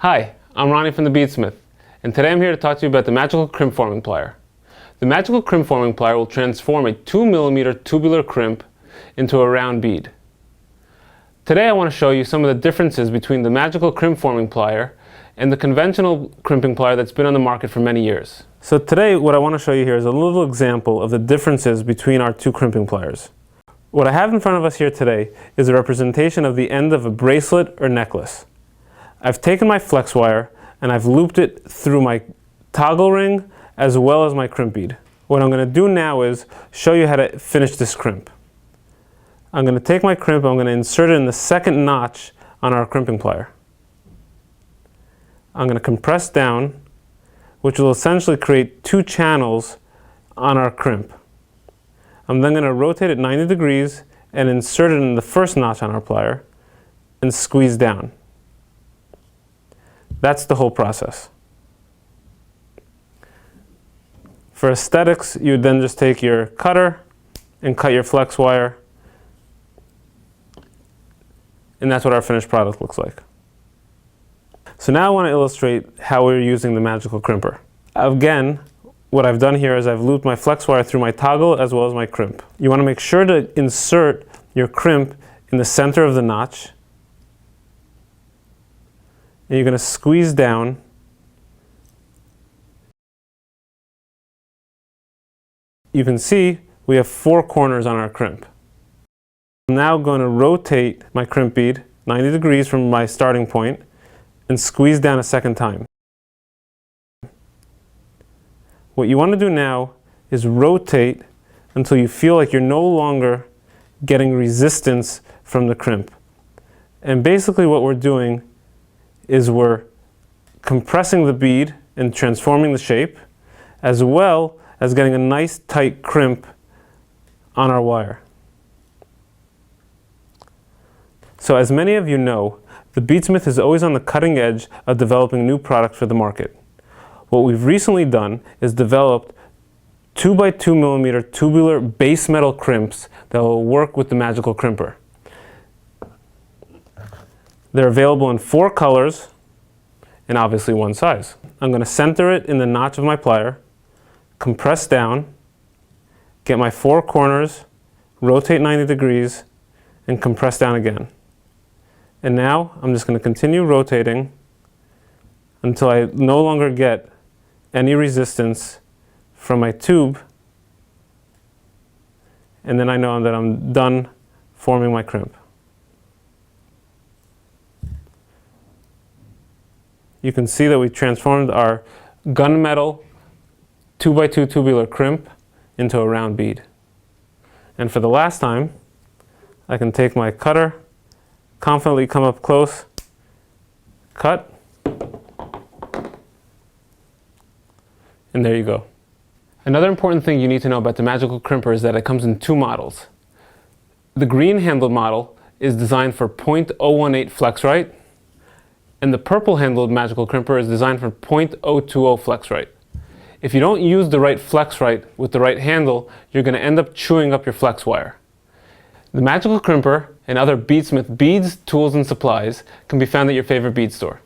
Hi, I'm Ronnie from the BeadSmith, and today I'm here to talk to you about the Magical Crimp Forming Plier. The Magical Crimp Forming Plier will transform a 2mm tubular crimp into a round bead. Today I want to show you some of the differences between the Magical Crimp Forming Plier and the conventional crimping plier that's been on the market for many years. So today what I want to show you here is a little example of the differences between our two crimping pliers. What I have in front of us here today is a representation of the end of a bracelet or necklace. I've taken my flex wire and I've looped it through my toggle ring as well as my crimp bead. What I'm going to do now is show you how to finish this crimp. I'm going to take my crimp, I'm going to insert it in the second notch on our crimping plier. I'm going to compress down, which will essentially create two channels on our crimp. I'm then going to rotate it 90 degrees and insert it in the first notch on our plier and squeeze down. That's the whole process. For aesthetics, you would then just take your cutter and cut your flex wire, and that's what our finished product looks like. So now I want to illustrate how we're using the Magical Crimper. Again, what I've done here is I've looped my flex wire through my toggle as well as my crimp. You want to make sure to insert your crimp in the center of the notch. And you're going to squeeze down. You can see we have 4 corners on our crimp. I'm now going to rotate my crimp bead 90 degrees from my starting point and squeeze down a second time. What you want to do now is rotate until you feel like you're no longer getting resistance from the crimp. And basically what we're doing is we're compressing the bead and transforming the shape, as well as getting a nice tight crimp on our wire. So as many of you know, the BeadSmith is always on the cutting edge of developing new products for the market. What we've recently done is developed 2x2mm tubular base metal crimps that will work with the Magical Crimper. They're available in 4 colors and obviously 1 size. I'm going to center it in the notch of my plier, compress down, get my 4 corners, rotate 90 degrees, and compress down again. And now I'm just going to continue rotating until I no longer get any resistance from my tube, and then I know that I'm done forming my crimp. You can see that we transformed our gunmetal 2x2 tubular crimp into a round bead. And for the last time, I can take my cutter, confidently come up close, cut, and there you go. Another important thing you need to know about the Magical Crimper is that it comes in 2 models. The green handled model is designed for .018 flex-rite, and the purple handled Magical Crimper is designed for .020 flex-rite. If you don't use the right flex-rite with the right handle, you're going to end up chewing up your flex wire. The Magical Crimper and other BeadSmith beads, tools, and supplies can be found at your favorite bead store.